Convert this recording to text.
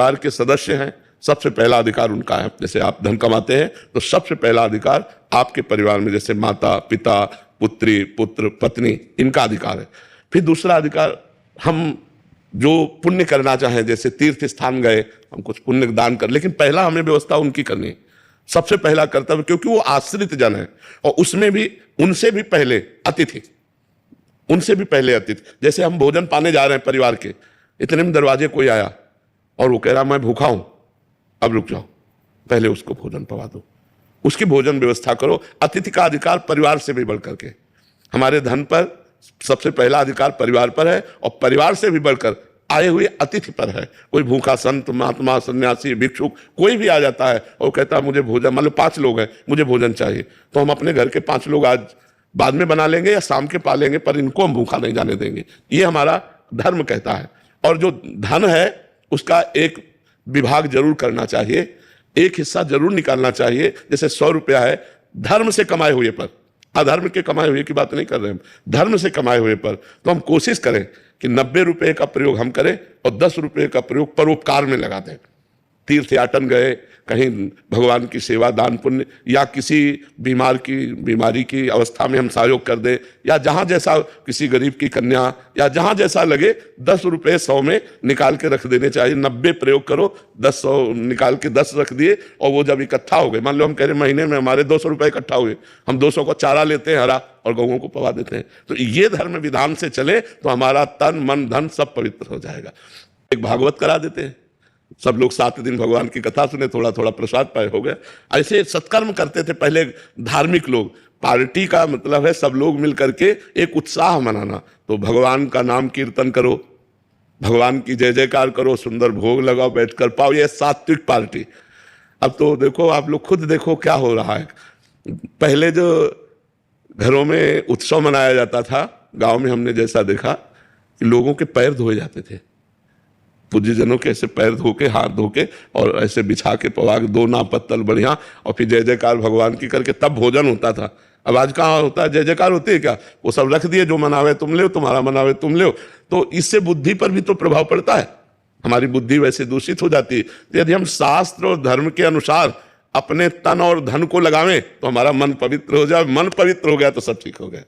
परिवार के सदस्य हैं, सबसे पहला अधिकार उनका है। जैसे आप धन कमाते हैं तो सबसे पहला अधिकार आपके परिवार में, जैसे माता पिता, पुत्री पुत्र पत्नी, इनका अधिकार है। फिर दूसरा अधिकार, हम जो पुण्य करना चाहें, जैसे तीर्थ स्थान गए, हम कुछ पुण्य दान कर, लेकिन पहला हमें व्यवस्था उनकी करनी है, सबसे पहला कर्तव्य, क्योंकि वो आश्रित जन है। और उसमें भी उनसे भी पहले अतिथि, उनसे भी पहले अतिथि। जैसे हम भोजन पाने जा रहे हैं परिवार के, इतने में दरवाजे कोई आया और वो कह रहा मैं भूखा हूं, अब रुक जाओ, पहले उसको भोजन पवा दो, उसकी भोजन व्यवस्था करो। अतिथि का अधिकार परिवार से भी बढ़ करके, हमारे धन पर सबसे पहला अधिकार परिवार पर है, और परिवार से भी बढ़कर आए हुए अतिथि पर है। कोई भूखा संत, महात्मा, सन्यासी, भिक्षुक कोई भी आ जाता है और कहता है मुझे भोजन, मान लो 5 लोग हैं, मुझे भोजन चाहिए, तो हम अपने घर के 5 लोग आज बाद में बना लेंगे या शाम के पालेंगे, पर इनको हम भूखा नहीं जाने देंगे, ये हमारा धर्म कहता है। और जो धन है उसका एक विभाग जरूर करना चाहिए, एक हिस्सा जरूर निकालना चाहिए। जैसे 100 रुपया है धर्म से कमाए हुए पर, अधर्म के कमाए हुए की बात नहीं कर रहे हैं, धर्म से कमाए हुए पर, तो हम कोशिश करें कि 90 रुपये का प्रयोग हम करें और 10 रुपये का प्रयोग परोपकार में लगा दें। तीर्थ याटन गए, कहीं भगवान की सेवा, दान पुण्य, या किसी बीमारी की अवस्था में हम सहयोग कर दें, या जहाँ जैसा किसी गरीब की कन्या, या जहाँ जैसा लगे 10 रुपये 100 में निकाल के रख देने चाहिए। 90 प्रयोग करो, 10 100 निकाल के 10 रख दिए, और वो जब इकट्ठा हो गए, मान लो हम कह रहे महीने में हमारे 200 रुपये इकट्ठा हुए, हम 200 को चारा लेते हैं हरा और गौओं को पवा देते हैं। तो ये धर्म विधान से चले तो हमारा तन मन धन सब पवित्र हो जाएगा। एक भागवत करा देते हैं, सब लोग 7 दिन भगवान की कथा सुने, थोड़ा थोड़ा प्रसाद पाए, हो गया। ऐसे सत्कर्म करते थे पहले धार्मिक लोग। पार्टी का मतलब है सब लोग मिल करके एक उत्साह मनाना। तो भगवान का नाम कीर्तन करो, भगवान की जय जयकार करो, सुंदर भोग लगाओ, बैठकर पाओ, ये सात्विक पार्टी। अब तो देखो, आप लोग खुद देखो क्या हो रहा है। पहले जो घरों में उत्सव मनाया जाता था, गांव में हमने जैसा देखा कि लोगों के पैर धोए जाते थे, पूज्यजनों के ऐसे पैर धो के, हाथ धो के, और ऐसे बिछा के पवा के 2 नाव पत्तल बढ़िया, और फिर जय जयकार भगवान की करके तब भोजन होता था। अब आज कहाँ होता है, जय जयकार होती है क्या? वो सब रख दिए, जो मनावे तुम ले, तुम्हारा मनावे तुम ले। तो इससे बुद्धि पर भी तो प्रभाव पड़ता है, हमारी बुद्धि वैसे दूषित हो जाती है। यदि हम शास्त्र और धर्म के अनुसार अपने तन और धन को लगावें तो हमारा मन पवित्र हो जाए, मन पवित्र हो गया तो सब ठीक हो गया।